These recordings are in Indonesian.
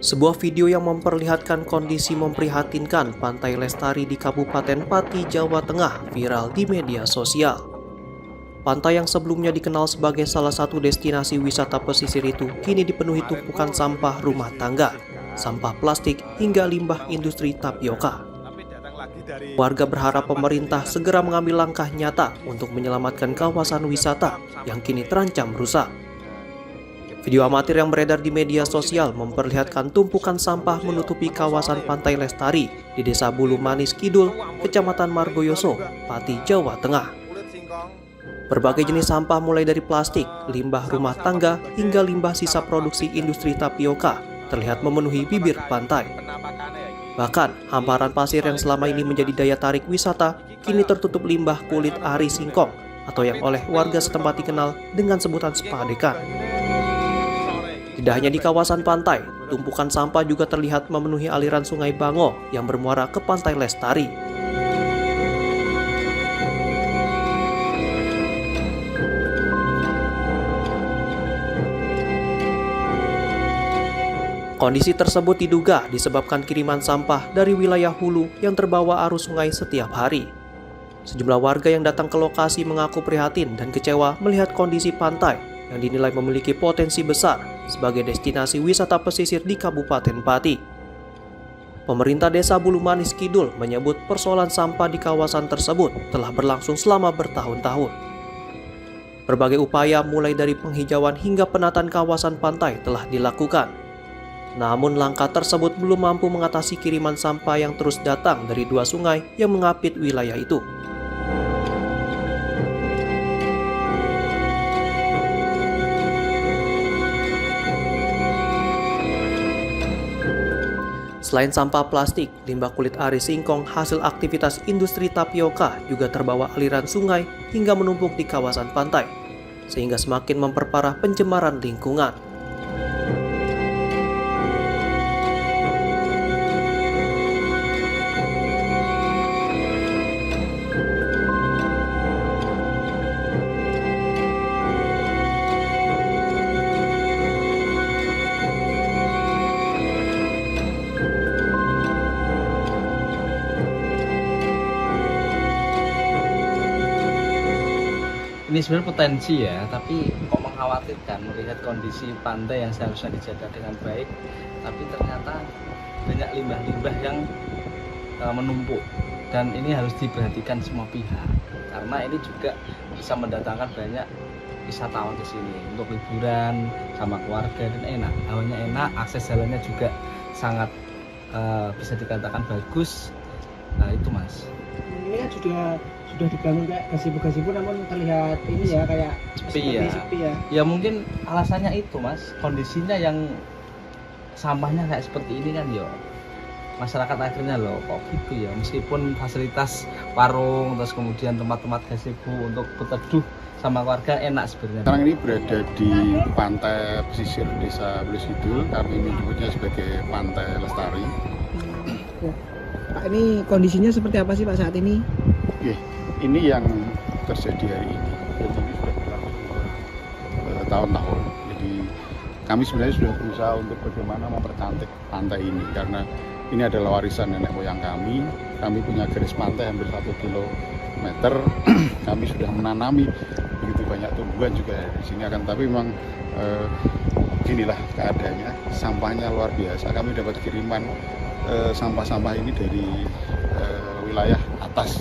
Sebuah video yang memperlihatkan kondisi memprihatinkan Pantai Lestari di Kabupaten Pati, Jawa Tengah viral di media sosial. Pantai yang sebelumnya dikenal sebagai salah satu destinasi wisata pesisir itu kini dipenuhi tumpukan sampah rumah tangga, sampah plastik hingga limbah industri tapioka. Warga berharap pemerintah segera mengambil langkah nyata untuk menyelamatkan kawasan wisata yang kini terancam rusak. Video amatir yang beredar di media sosial memperlihatkan tumpukan sampah menutupi kawasan Pantai Lestari di Desa Bulu Manis Kidul, Kecamatan Margoyoso, Pati, Jawa Tengah. Berbagai jenis sampah mulai dari plastik, limbah rumah tangga, hingga limbah sisa produksi industri tapioka terlihat memenuhi bibir pantai. Bahkan, hamparan pasir yang selama ini menjadi daya tarik wisata kini tertutup limbah kulit ari singkong atau yang oleh warga setempat dikenal dengan sebutan sepadekan. Tidak hanya di kawasan pantai, tumpukan sampah juga terlihat memenuhi aliran Sungai Bango yang bermuara ke Pantai Lestari. Kondisi tersebut diduga disebabkan kiriman sampah dari wilayah hulu yang terbawa arus sungai setiap hari. Sejumlah warga yang datang ke lokasi mengaku prihatin dan kecewa melihat kondisi pantai yang dinilai memiliki potensi besar sebagai destinasi wisata pesisir di Kabupaten Pati. Pemerintah Desa Bulu Manis Kidul menyebut persoalan sampah di kawasan tersebut telah berlangsung selama bertahun-tahun. Berbagai upaya mulai dari penghijauan hingga penataan kawasan pantai telah dilakukan. Namun langkah tersebut belum mampu mengatasi kiriman sampah yang terus datang dari dua sungai yang mengapit wilayah itu. Selain sampah plastik, limbah kulit ari singkong hasil aktivitas industri tapioka juga terbawa aliran sungai hingga menumpuk di kawasan pantai, sehingga semakin memperparah pencemaran lingkungan. Ini sebenarnya potensi ya, tapi kok mengkhawatirkan melihat kondisi pantai yang seharusnya dijaga dengan baik, tapi ternyata banyak limbah-limbah yang menumpuk, dan ini harus diperhatikan semua pihak karena ini juga bisa mendatangkan banyak wisatawan ke sini untuk liburan sama keluarga dan enak, hawanya enak, akses jalannya juga sangat bisa dikatakan bagus. Nah itu mas. Ini kan sudah dibangun kayak gazebo namun terlihat ini ya kayak sepi ya. Ya mungkin alasannya itu mas, kondisinya yang sampahnya kayak seperti ini kan yo. Masyarakat akhirnya loh kok gitu ya, meskipun fasilitas warung terus kemudian tempat-tempat gazebo untuk berteduh sama keluarga enak sebenarnya. Sekarang ini berada di pantai pesisir Desa Bulu Kidul, kami menyebutnya sebagai Pantai Lestari. Pak, ini kondisinya seperti apa sih Pak saat ini? Oke, ini yang terjadi hari ini. Jadi ini sudah berlangsung tahun-tahun. Jadi kami sebenarnya sudah berusaha untuk bagaimana mempercantik pantai ini karena ini adalah warisan nenek moyang kami. Kami punya garis pantai hampir 1 kilometer. Kami sudah menanami begitu banyak tumbuhan juga di sini akan, tapi memang inilah keadaannya, sampahnya luar biasa. Kami dapat kiriman sampah-sampah ini dari wilayah atas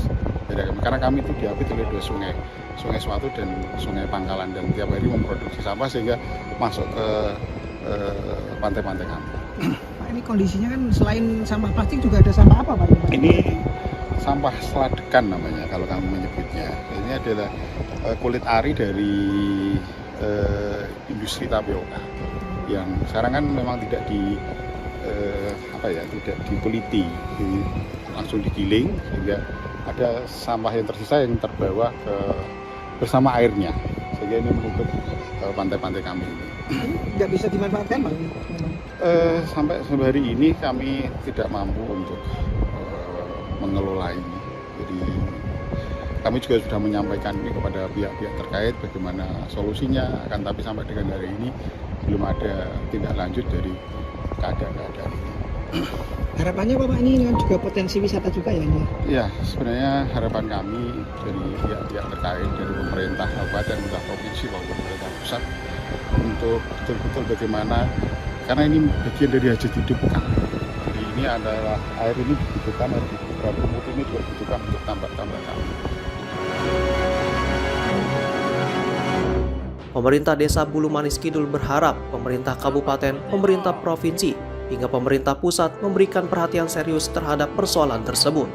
karena kami itu diapit oleh dua sungai, Sungai Suatu dan Sungai Pangkalan, dan tiap hari memproduksi sampah sehingga masuk ke pantai-pantai kami. Pak, ini kondisinya kan selain sampah plastik juga ada sampah apa Pak? Ini sampah seladekan namanya kalau kami menyebutnya. Ini adalah kulit ari dari industri tapioka yang sekarang kan memang tidak tidak diteliti, langsung digiling sehingga ada sampah yang tersisa yang terbawa bersama airnya, sehingga ini menutup pantai-pantai kami ini. Nggak bisa dimanfaatkan Bang? Sampai hari ini kami tidak mampu untuk mengelola ini. Jadi kami juga sudah menyampaikan ini kepada pihak-pihak terkait bagaimana solusinya, akan tapi sampai dengan hari ini belum ada tindak lanjut dari keadaan ini. Harapannya Bapak ini kan juga potensi wisata juga ya ini. Ya, sebenarnya harapan kami dari pihak-pihak terkait, dari pemerintah kabupaten, pemerintah provinsi maupun pemerintah pusat, untuk betul-betul bagaimana, karena ini bagian dari hajat hidup kami. Jadi ini adalah air ini dibutuhkan, air di Berkumut ini juga dibutuhkan untuk tambak-tambak kami. Pemerintah Desa Bulu Manis Kidul berharap pemerintah kabupaten, pemerintah provinsi, hingga pemerintah pusat memberikan perhatian serius terhadap persoalan tersebut.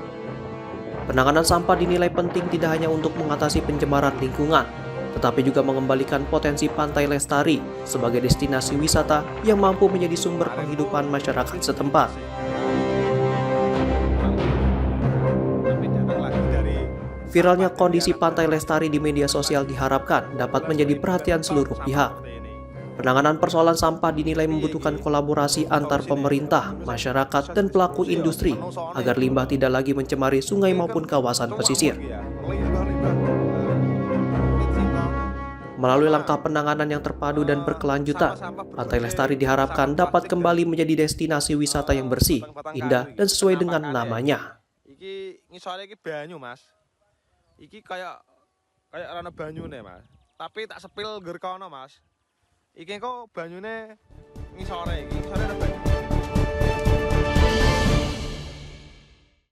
Penanganan sampah dinilai penting tidak hanya untuk mengatasi pencemaran lingkungan, tetapi juga mengembalikan potensi Pantai Lestari sebagai destinasi wisata yang mampu menjadi sumber penghidupan masyarakat setempat. Viralnya kondisi Pantai Lestari di media sosial diharapkan dapat menjadi perhatian seluruh pihak. Penanganan persoalan sampah dinilai membutuhkan kolaborasi antar pemerintah, masyarakat, dan pelaku industri agar limbah tidak lagi mencemari sungai maupun kawasan pesisir. Melalui langkah penanganan yang terpadu dan berkelanjutan, Pantai Lestari diharapkan dapat kembali menjadi destinasi wisata yang bersih, indah, dan sesuai dengan namanya. Iki ngisore iki banyu, Mas. Iki kayak rana banyune, Mas. Tapi tak sepil ngger kono, Mas. Iki kok banyune ngisore iki, ngisore ada banyu.